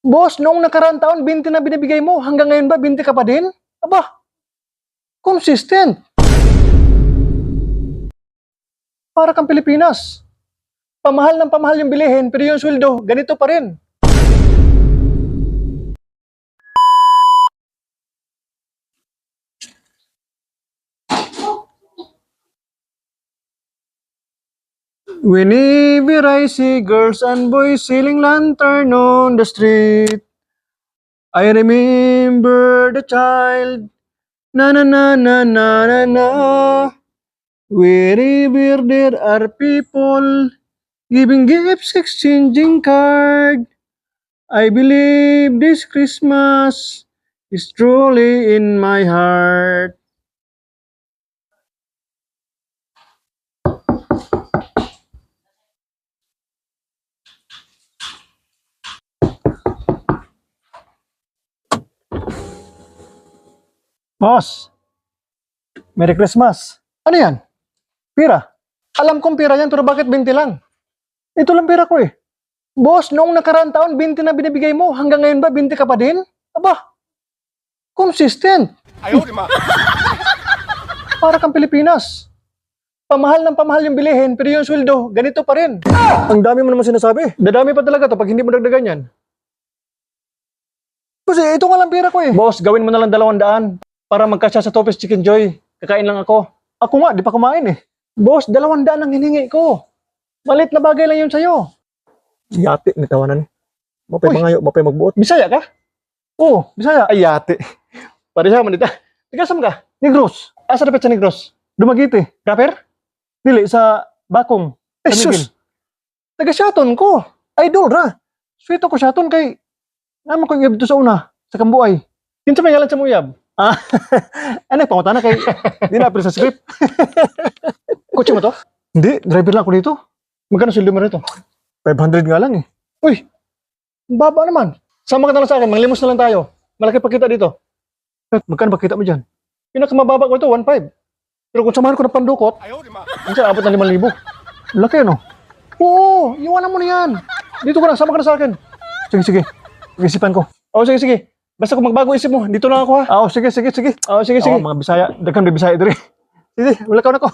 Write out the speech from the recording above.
Boss, noong nakaraang taon, 20 na binibigay mo. Hanggang ngayon ba, 20 ka pa din? Aba, consistent. Para kang Pilipinas. Pamahal ng pamahal yung bilihin, pero yung sweldo, ganito pa rin. Whenever I see girls and boys selling lantern on the street, I remember the child. Na na na na na na na. Wherever there are people giving gifts, exchanging card, I believe this Christmas is truly in my heart. Boss, Merry Christmas. Ano yan? Pira. Alam kong pira yan, pero bakit 20 lang? Ito lang pira ko eh. Boss, noong nakaraang taon, 20 na binibigay mo. Hanggang ngayon ba, 20 ka pa din? Aba, consistent. Ayaw, di ma. Para kang Pilipinas. Pamahal ng pamahal yung bilihin, pero yung sweldo, ganito pa rin. Ang dami mo naman sinasabi. Dadami pa talaga to pag hindi mo dagdagan yan. Kasi ito nga lang pira ko eh. Boss, gawin mo na lang 200 para magkasya sa Topes Chicken Joy. Kakain lang ako. Ako nga, di pa kumain eh. Boss, 200 ang hiningi ko. Malit na bagay lang yun sa'yo. Yate, natawanan. Mapay Uy. mangayo, mapay magbuot. Bisaya ka? Oo, Bisaya. Ay, yate. Pareha man dita. Tigasam ka? Negros. Asa dapat sa Negros? Dumagiti. Rapper? Dili, sa Bakong. Jesus. Taga-shaton ko. Idol ra. Sweet ako shaton kay naman ko yung sa una, sa Kambuay. Kinsa may ngalan sa muyab? Ah, ano, pangutana kay di na sa script. Kutsi mo to? Hindi, driver lang ako dito. Magkano sildo mo rito? 500 nga lang eh. Uy, ang baba naman. Sama ka na lang sa akin, manglimos na lang tayo. Malaki pa kita dito. Magkano ba kita mo dyan? Pinakamababa ko ito, 1.5. Pero kung samahan ko ng pandukot, Ayaw, di ma. ang abot ng 5,000. Laki ano? Oo, iwanan mo na yan. Dito ka na, sama ka na sa akin. Sige, sige. Pag-isipan ko. Oo, sige, sige. Basta kung magbago isip mo, dito lang ako ha. Oo, sige, sige, sige. Oo, sige, sige. Mga Bisaya. Daghan may Bisaya diri. Sige, wala ka na ko.